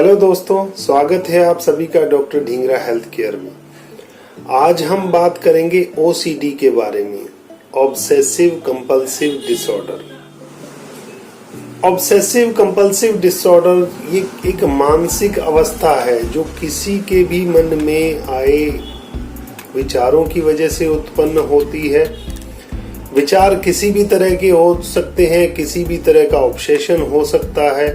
Hello दोस्तों, स्वागत है आप सभी का डॉक्टर ढींगरा हेल्थ केयर में। आज हम बात करेंगे ओसीडी के बारे में, obsessive compulsive disorder. Obsessive compulsive disorder ये एक मानसिक अवस्था है जो किसी के भी मन में आए विचारों की वजह से उत्पन्न होती है। विचार किसी भी तरह के हो सकते हैं, किसी भी तरह का ऑब्सेशन हो सकता है,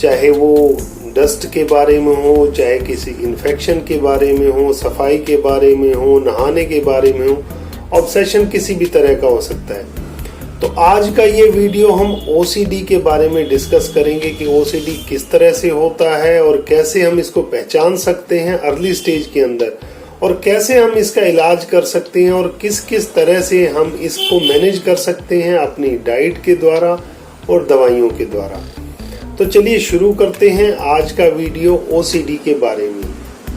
चाहे वो डस्ट के बारे में हो, चाहे किसी इन्फेक्शन के बारे में हो, सफाई के बारे में हो, नहाने के बारे में हो। ऑब्सेशन किसी भी तरह का हो सकता है। तो आज का ये वीडियो हम ओसीडी के बारे में डिस्कस करेंगे कि ओसीडी किस तरह से होता है और कैसे हम इसको पहचान सकते हैं अर्ली स्टेज के अंदर, और कैसे हम इसका इलाज कर सकते हैं और किस किस तरह से हम इसको मैनेज कर सकते हैं अपनी डाइट के द्वारा और दवाइयों के द्वारा। तो चलिए शुरू करते हैं आज का वीडियो ओसीडी के बारे में।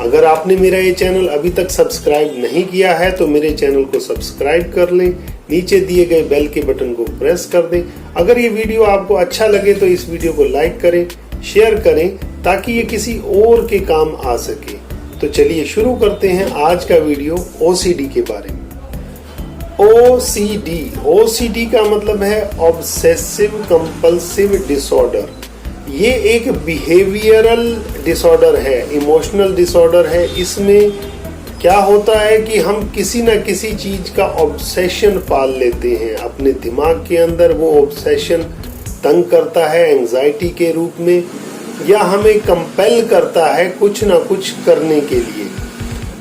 अगर आपने मेरा ये चैनल अभी तक सब्सक्राइब नहीं किया है तो मेरे चैनल को सब्सक्राइब कर लें, नीचे दिए गए बेल के बटन को प्रेस कर दें। अगर ये वीडियो आपको अच्छा लगे तो इस वीडियो को लाइक करें, शेयर करें, ताकि ये किसी और के काम आ सके। तो चलिए शुरू करते हैं आज का वीडियो ओसीडी के बारे में। ओसीडी का मतलब है ऑब्सेसिव कंपल्सिव डिसऑर्डर। ये एक बिहेवियरल डिसऑर्डर है, इमोशनल डिसऑर्डर है। इसमें क्या होता है कि हम किसी न किसी चीज का ऑब्सेशन पाल लेते हैं अपने दिमाग के अंदर। वो ऑब्सेशन तंग करता है एंजाइटी के रूप में, या हमें कंपेल करता है कुछ ना कुछ करने के लिए।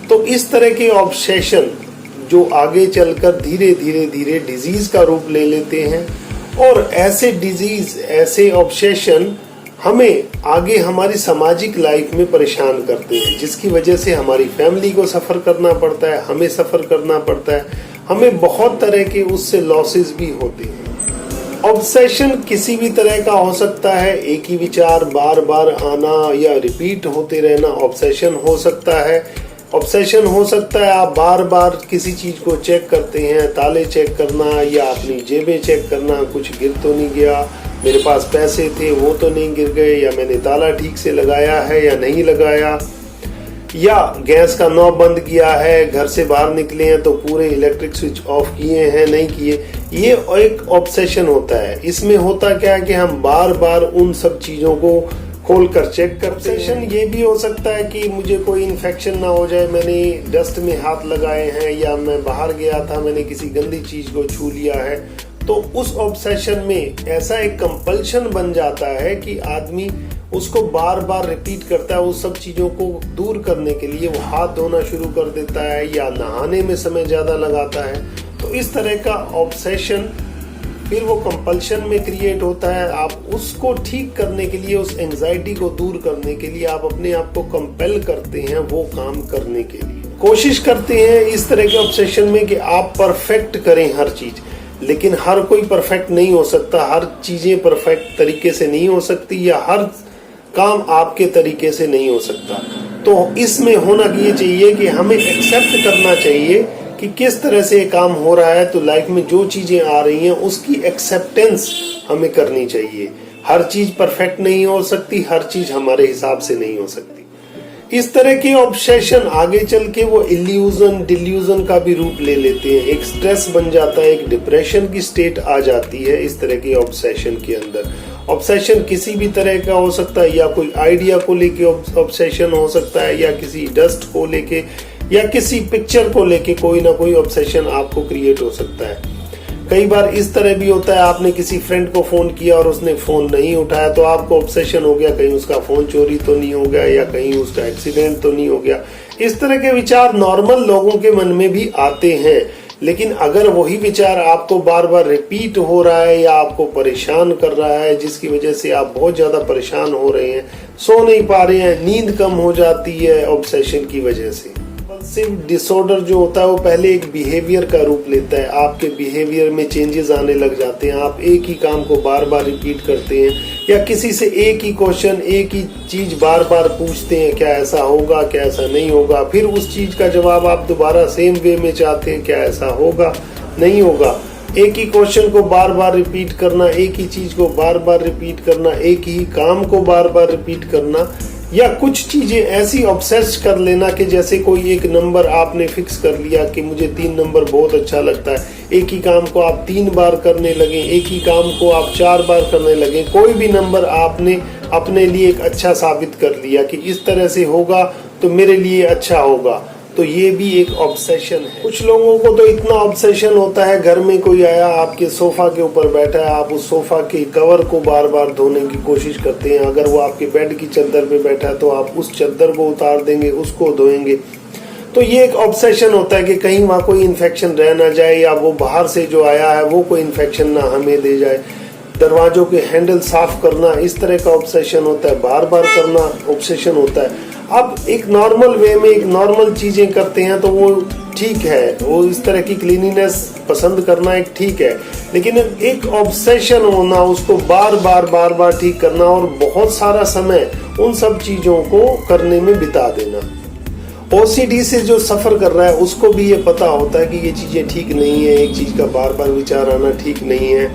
तो इस तरह के ऑब्सेशन जो आगे चलकर धीरे धीरे डिजीज का रूप ले लेते हैं, और ऐसे डिजीज, ऐसे ऑब्सेशन हमें आगे हमारी सामाजिक लाइफ में परेशान करते हैं, जिसकी वजह से हमारी फैमिली को सफर करना पड़ता है, हमें सफर करना पड़ता है, हमें बहुत तरह के उससे लॉसेस भी होते हैं। ऑब्सेशन किसी भी तरह का हो सकता है, एक ही विचार बार बार आना या रिपीट होते रहना ऑब्सेशन हो सकता है। ऑब्सेशन हो सकता है आप बार बार किसी चीज को चेक करते हैं, ताले चेक करना या अपनी जेबें चेक करना, कुछ गिर तो नहीं गया, मेरे पास पैसे थे वो तो नहीं गिर गए, या मैंने ताला ठीक से लगाया है या नहीं लगाया, या गैस का नॉब बंद किया है, घर से बाहर निकले हैं तो पूरे इलेक्ट्रिक स्विच ऑफ किए हैं नहीं किए। ये एक ऑब्सेशन होता है। इसमें होता क्या है कि हम बार बार उन सब चीजों को खोल कर चेक करते हैं। ये भी हो सकता है कि मुझे कोई इन्फेक्शन ना हो जाए, मैंने डस्ट में हाथ लगाए हैं, या मैं बाहर गया था, मैंने किसी गंदी चीज को छू लिया है। तो उस ऑब्सेशन में ऐसा एक कंपल्शन बन जाता है कि आदमी उसको बार बार रिपीट करता है। उस सब चीजों को दूर करने के लिए वो हाथ धोना शुरू कर देता है या नहाने में समय ज्यादा लगाता है। तो इस तरह का ऑब्सेशन फिर वो कंपल्शन में क्रिएट होता है। आप उसको ठीक करने के लिए, उस एंजाइटी को दूर करने के लिए आप अपने आप को कंपेल करते हैं वो काम करने के लिए। कोशिश करते हैं इस तरह के ऑब्सेशन में कि आप परफेक्ट करें हर चीज, लेकिन हर कोई परफेक्ट नहीं हो सकता, हर चीजें परफेक्ट तरीके से नहीं हो सकती, या हर काम आपके तरीके से नहीं हो सकता। तो इसमें होना ये चाहिए कि हमें एक्सेप्ट करना चाहिए कि किस तरह से काम हो रहा है। तो लाइफ में जो चीजें आ रही हैं उसकी एक्सेप्टेंस हमें करनी चाहिए। हर चीज परफेक्ट नहीं हो सकती, हर चीज हमारे हिसाब से नहीं हो सकती। इस तरह के ऑब्सेशन आगे चल के वो इल्यूजन, डिल्यूजन का भी रूप ले लेते हैं। एक स्ट्रेस बन जाता है, एक डिप्रेशन की स्टेट आ जाती है इस तरह के ऑब्सेशन के अंदर। ऑब्सेशन किसी भी तरह का हो सकता है, या कोई आइडिया को लेके ऑब्सेशन हो सकता है, या किसी डस्ट को लेके, या किसी पिक्चर को लेके कोई ना कोई ऑब्सेशन आपको क्रिएट हो सकता है। कई बार इस तरह भी होता है, आपने किसी फ्रेंड को फोन किया और उसने फोन नहीं उठाया तो आपको ऑब्सेशन हो गया, कहीं उसका फोन चोरी तो नहीं हो गया, या कहीं उसका एक्सीडेंट तो नहीं हो गया। इस तरह के विचार नॉर्मल लोगों के मन में भी आते हैं, लेकिन अगर वही विचार आपको बार बार रिपीट हो रहा है या आपको परेशान कर रहा है, जिसकी वजह से आप बहुत ज्यादा परेशान हो रहे हैं, सो नहीं पा रहे हैं, नींद कम हो जाती है ऑब्सेशन की वजह से। कंपल्सिव डिसऑर्डर जो होता है वो पहले एक बिहेवियर का रूप लेता है। आपके बिहेवियर में चेंजेस आने लग जाते हैं, आप एक ही काम को बार बार रिपीट करते हैं, या किसी से एक ही क्वेश्चन, एक ही चीज बार बार पूछते हैं, क्या ऐसा होगा, क्या ऐसा नहीं होगा। फिर उस चीज का जवाब आप दोबारा सेम वे में चाहते हैं, क्या ऐसा होगा, नहीं होगा। एक ही क्वेश्चन को बार बार रिपीट करना, एक ही चीज को बार बार रिपीट करना, एक ही काम को बार बार रिपीट करना, या कुछ चीजें ऐसी ऑब्सेस कर लेना कि जैसे कोई एक नंबर आपने फिक्स कर लिया कि मुझे 3 नंबर बहुत अच्छा लगता है, एक ही काम को आप 3 बार करने लगे, एक ही काम को आप 4 बार करने लगे, कोई भी नंबर आपने अपने लिए एक अच्छा साबित कर लिया कि इस तरह से होगा तो मेरे लिए अच्छा होगा, तो ये भी एक ऑब्सेशन है। कुछ लोगों को तो इतना ऑब्सेशन होता है, घर में कोई आया आपके सोफा के ऊपर बैठा है, आप उस सोफा के कवर को बार बार धोने की कोशिश करते हैं। अगर वो आपके बेड की चादर पे बैठा है तो आप उस चादर को उतार देंगे, उसको धोएंगे। तो ये एक ऑब्सेशन होता है कि कहीं वहाँ कोई इन्फेक्शन रह ना जाए, या वो बाहर से जो आया है वो कोई इन्फेक्शन ना हमें दे जाए। दरवाजों के हैंडल साफ करना, इस तरह का ऑब्सेशन होता है, बार बार करना ऑब्सेशन होता है। अब एक नॉर्मल वे में एक नॉर्मल चीजें करते हैं तो वो ठीक है, वो इस तरह की क्लीनिनेस पसंद करना एक ठीक है, लेकिन एक ऑब्सेशन होना, उसको बार बार ठीक करना और बहुत सारा समय उन सब चीजों को करने में बिता देना। ओसीडी से जो सफर कर रहा है उसको भी ये पता होता है कि ये चीजें ठीक नहीं है, एक चीज का बार बार विचार आना ठीक नहीं है,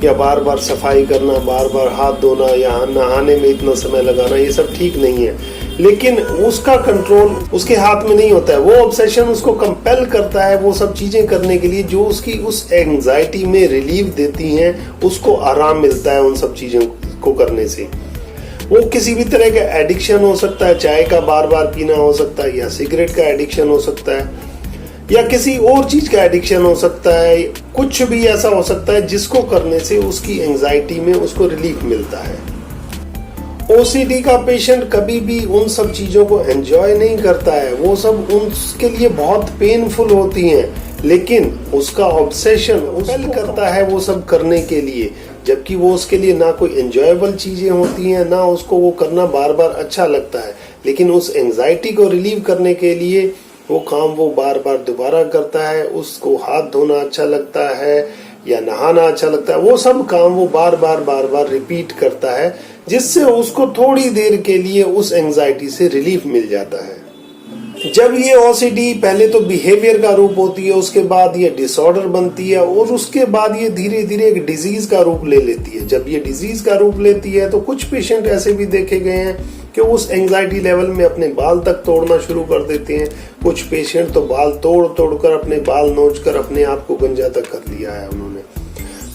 या बार बार सफाई करना, बार बार हाथ धोना या नहाने में इतना समय लगाना, ये सब ठीक नहीं है। लेकिन उसका कंट्रोल उसके हाथ में नहीं होता है। वो ऑब्सेशन उसको कंपेल करता है वो सब चीजें करने के लिए जो उसकी उस एंजाइटी में रिलीफ देती हैं, उसको आराम मिलता है उन सब चीजों को करने से। वो किसी भी तरह का एडिक्शन हो सकता है, चाय का बार बार पीना हो सकता है, या सिगरेट का एडिक्शन हो सकता है, या किसी और चीज का एडिक्शन हो सकता है। कुछ भी ऐसा हो सकता है जिसको करने से उसकी एंजाइटी में उसको रिलीफ मिलता है। ओसीडी का पेशेंट कभी भी उन सब चीजों को एंजॉय नहीं करता है, वो सब उसके लिए बहुत पेनफुल होती हैं, लेकिन उसका ऑब्सेशन कंपेल करता है वो सब करने के लिए, जबकि वो उसके लिए ना कोई एंजॉयबल चीजें होती हैं, ना उसको वो करना बार बार अच्छा लगता है। लेकिन उस एंजाइटी को रिलीव करने के लिए वो काम वो बार बार दोबारा करता है। उसको हाथ धोना अच्छा लगता है या नहाना अच्छा लगता है, वो सब काम वो बार बार रिपीट करता है, जिससे उसको थोड़ी देर के लिए उस एंजाइटी से रिलीफ मिल जाता है। जब ये ओसीडी पहले तो बिहेवियर का रूप होती है, उसके बाद ये डिसऑर्डर बनती है, और उसके बाद ये धीरे धीरे एक डिजीज का रूप ले लेती है। जब ये डिजीज का रूप लेती है तो कुछ पेशेंट ऐसे भी देखे गए हैं कि उस एंजाइटी लेवल में अपने बाल तक तोड़ना शुरू कर देते हैं। कुछ पेशेंट तो बाल तोड़ कर अपने बाल नोचकर अपने आप को गंजा तक कर लिया है उन्होंने।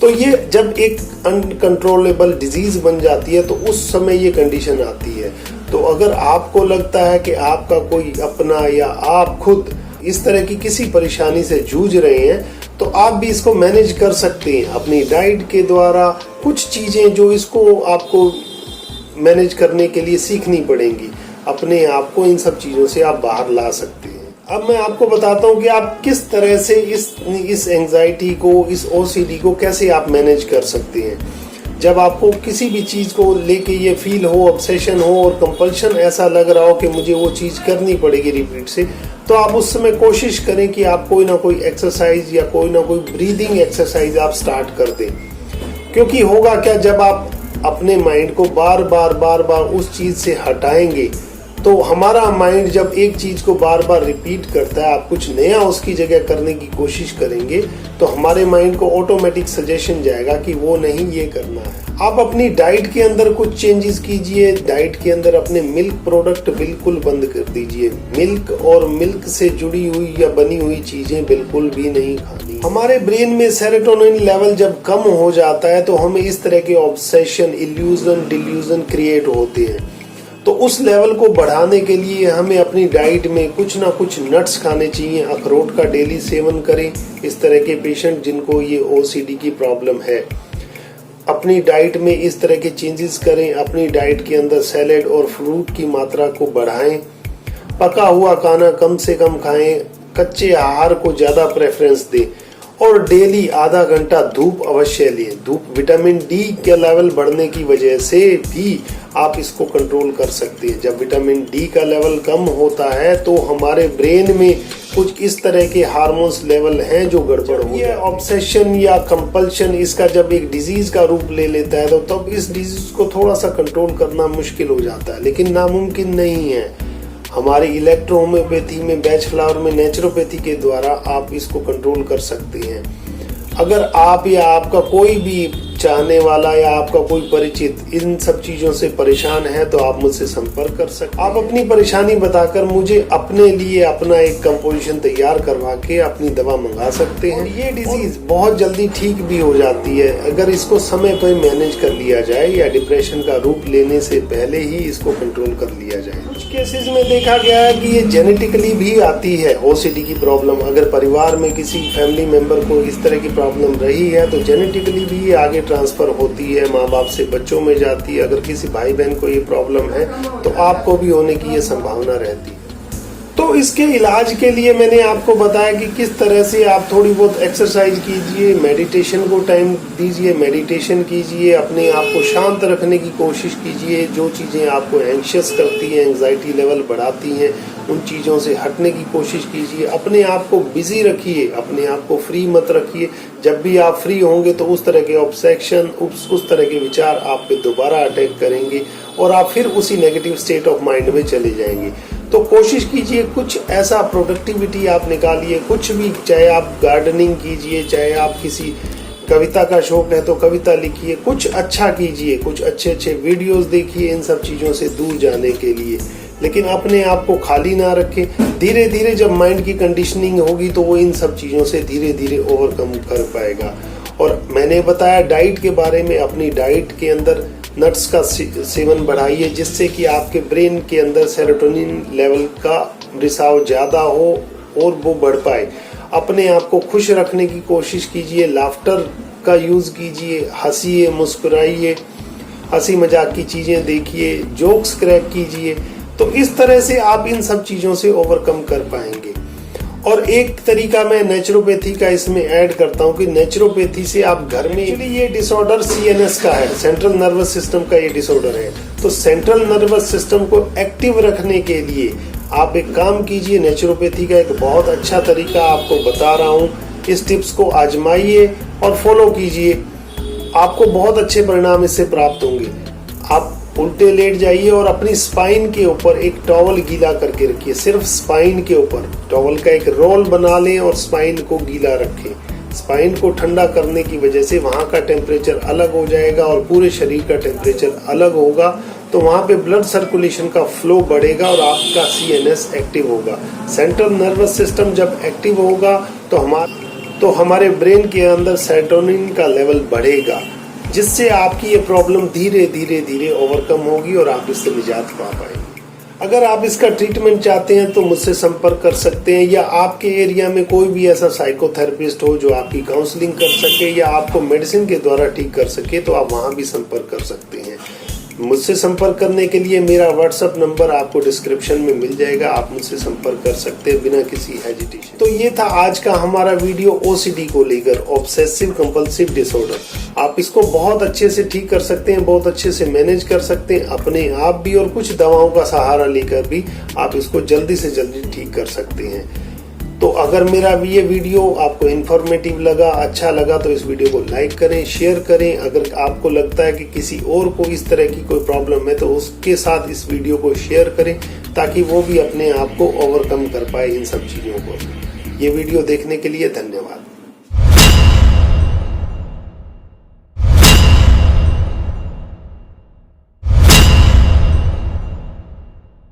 तो ये जब एक अनकंट्रोलेबल डिजीज बन जाती है तो उस समय ये कंडीशन आती है। तो अगर आपको लगता है कि आपका कोई अपना या आप खुद इस तरह की किसी परेशानी से जूझ रहे हैं, तो आप भी इसको मैनेज कर सकते हैं अपनी डाइट के द्वारा। कुछ चीजें जो इसको आपको मैनेज करने के लिए सीखनी पड़ेंगी, अपने आप को इन सब चीजों से आप बाहर ला सकते हैं। अब मैं आपको बताता हूँ कि आप किस तरह से इस एंजाइटी को, इस ओसीडी को कैसे आप मैनेज कर सकते हैं। जब आपको किसी भी चीज को लेके ये फील हो, ऑब्सेशन हो और कंपल्शन ऐसा लग रहा हो कि मुझे वो चीज करनी पड़ेगी रिपीट से, तो आप उस समय कोशिश करें कि आप कोई ना कोई एक्सरसाइज या कोई ना कोई ब्रीदिंग एक्सरसाइज आप स्टार्ट कर दें। क्योंकि होगा क्या, जब आप अपने माइंड को बार बार उस चीज से हटाएंगे, तो हमारा माइंड जब एक चीज को बार बार रिपीट करता है, आप कुछ नया उसकी जगह करने की कोशिश करेंगे, तो हमारे माइंड को ऑटोमेटिक सजेशन जाएगा कि वो नहीं, ये करना है। आप अपनी डाइट के अंदर कुछ चेंजेस कीजिए। डाइट के अंदर अपने मिल्क प्रोडक्ट बिल्कुल बंद कर दीजिए। मिल्क और मिल्क से जुड़ी हुई या बनी हुई चीजें बिल्कुल भी नहीं खानी। हमारे ब्रेन में सेरोटोनिन लेवल जब कम हो जाता है तो हमें इस तरह के ऑब्सेशन, इल्यूजन, डिल्यूजन क्रिएट होते हैं। तो उस लेवल को बढ़ाने के लिए हमें अपनी डाइट में कुछ ना कुछ नट्स खाने चाहिए। अखरोट का डेली सेवन करें इस तरह के पेशेंट जिनको ये ओसीडी की प्रॉब्लम है। अपनी डाइट में इस तरह के चेंजेस करें। अपनी डाइट के अंदर सैलेड और फ्रूट की मात्रा को बढ़ाएं। पका हुआ खाना कम से कम खाएं। कच्चे आहार को ज्यादा प्रेफरेंस दें और डेली आधा घंटा धूप अवश्य लें। धूप विटामिन डी के लेवल बढ़ने की वजह से भी आप इसको कंट्रोल कर सकते हैं। जब विटामिन डी का लेवल कम होता है तो हमारे ब्रेन में कुछ इस तरह के हार्मोन्स लेवल हैं जो गड़बड़ हो गया। ऑब्सेशन या कंपल्शन इसका जब एक डिजीज का रूप ले लेता है तो तब इस डिजीज को थोड़ा सा कंट्रोल करना मुश्किल हो जाता है, लेकिन नामुमकिन नहीं है। हमारी इलेक्ट्रो होम्योपैथी में, बैच फ्लावर में, नेचुरोपैथी के द्वारा आप इसको कंट्रोल कर सकते हैं। अगर आप या आपका कोई भी चाहने वाला या आपका कोई परिचित इन सब चीजों से परेशान है तो आप मुझसे संपर्क कर सकते हैं। आप अपनी परेशानी बताकर मुझे अपने लिए अपना एक कंपोजिशन तैयार करवा के अपनी दवा मंगा सकते हैं। ये डिजीज बहुत जल्दी ठीक भी हो जाती है अगर इसको समय पर मैनेज कर लिया जाए या डिप्रेशन का रूप लेने से पहले ही इसको कंट्रोल कर लिया जाए। कुछ केसेस में देखा गया है कि ये जेनेटिकली भी आती है ओसीडी की प्रॉब्लम। अगर परिवार में किसी फैमिली मेंबर को इस तरह की प्रॉब्लम रही है तो जेनेटिकली भी ये आगे ट्रांसफर होती है, माँ बाप से बच्चों में जाती है। अगर किसी भाई बहन को ये प्रॉब्लम है तो आपको भी होने की ये संभावना रहती है। तो इसके इलाज के लिए मैंने आपको बताया कि किस तरह से आप थोड़ी बहुत एक्सरसाइज कीजिए, मेडिटेशन को टाइम दीजिए, मेडिटेशन कीजिए, अपने आप को शांत रखने की कोशिश कीजिए। जो चीज़ें आपको एंग्शियस करती हैं, एंग्जाइटी लेवल बढ़ाती हैं, उन चीज़ों से हटने की कोशिश कीजिए। अपने आप को बिजी रखिए, अपने आप को फ्री मत रखिए। जब भी आप फ्री होंगे तो उस तरह के ऑब्सेशन, उस तरह के विचार आप पे दोबारा अटैक करेंगे और आप फिर उसी नेगेटिव स्टेट ऑफ माइंड में चले जाएंगे। तो कोशिश कीजिए कुछ ऐसा प्रोडक्टिविटी आप निकालिए, कुछ भी, चाहे आप गार्डनिंग कीजिए, चाहे आप किसी कविता का शौक है तो कविता लिखिए, कुछ अच्छा कीजिए, कुछ अच्छे अच्छे वीडियोस देखिए इन सब चीज़ों से दूर जाने के लिए। लेकिन अपने आप को खाली ना रखें। धीरे धीरे जब माइंड की कंडीशनिंग होगी तो वो इन सब चीज़ों से धीरे धीरे ओवरकम कर पाएगा। और मैंने बताया डाइट के बारे में, अपनी डाइट के अंदर नट्स का सेवन बढ़ाइए जिससे कि आपके ब्रेन के अंदर सेरोटोनिन लेवल का रिसाव ज़्यादा हो और वो बढ़ पाए। अपने आप को खुश रखने की कोशिश कीजिए, लाफ्टर का यूज़ कीजिए, हंसिए, मुस्कुराइए, हंसी मजाक की चीज़ें देखिए, जोक्स क्रैक कीजिए। तो इस तरह से आप इन सब चीज़ों से ओवरकम कर पाएंगे। और एक तरीका मैं नेचुरोपैथी का इसमें ऐड करता हूँ कि नेचुरोपैथी से आप घर में, एक्चुअली ये डिसऑर्डर सीएनएस का है, सेंट्रल नर्वस सिस्टम का ये डिसऑर्डर है। तो सेंट्रल नर्वस सिस्टम को एक्टिव रखने के लिए आप एक काम कीजिए, नेचुरोपैथी का एक बहुत अच्छा तरीका आपको बता रहा हूँ। इस टिप्स को आजमाइए और फॉलो कीजिए, आपको बहुत अच्छे परिणाम इससे प्राप्त होंगे। आप उल्टे लेट जाइए और अपनी स्पाइन के ऊपर एक टॉवल गीला करके रखिए, सिर्फ स्पाइन के ऊपर टॉवल का एक रोल बना लें और स्पाइन को गीला रखें। स्पाइन को ठंडा करने की वजह से वहाँ का टेम्परेचर अलग हो जाएगा और पूरे शरीर का टेम्परेचर अलग होगा, तो वहाँ पे ब्लड सर्कुलेशन का फ्लो बढ़ेगा और आपका सीएनएस एक्टिव होगा। सेंट्रल नर्वस सिस्टम जब एक्टिव होगा तो हमारे ब्रेन के अंदर सेरोटोनिन का लेवल बढ़ेगा, जिससे आपकी ये प्रॉब्लम धीरे धीरे धीरे ओवरकम होगी और आप इससे निजात पा पाएंगे। अगर आप इसका ट्रीटमेंट चाहते हैं तो मुझसे संपर्क कर सकते हैं, या आपके एरिया में कोई भी ऐसा साइकोथेरेपिस्ट हो जो आपकी काउंसलिंग कर सके या आपको मेडिसिन के द्वारा ठीक कर सके तो आप वहां भी संपर्क कर सकते हैं। मुझसे संपर्क करने के लिए मेरा व्हाट्सएप नंबर आपको डिस्क्रिप्शन में मिल जाएगा, आप मुझसे संपर्क कर सकते हैं बिना किसी हेजिटेशन। तो ये था आज का हमारा वीडियो ओसीडी को लेकर, ऑब्सेसिव कंपल्सिव डिसऑर्डर। आप इसको बहुत अच्छे से ठीक कर सकते हैं, बहुत अच्छे से मैनेज कर सकते हैं अपने आप भी, और कुछ दवाओं का सहारा लेकर भी आप इसको जल्दी से जल्दी ठीक कर सकते हैं। तो अगर मेरा ये वीडियो आपको इन्फॉर्मेटिव लगा, अच्छा लगा, तो इस वीडियो को लाइक करें, शेयर करें। अगर आपको लगता है कि किसी और को इस तरह की कोई प्रॉब्लम है तो उसके साथ इस वीडियो को शेयर करें ताकि वो भी अपने आप को ओवरकम कर पाए इन सब चीज़ों को। ये वीडियो देखने के लिए धन्यवाद।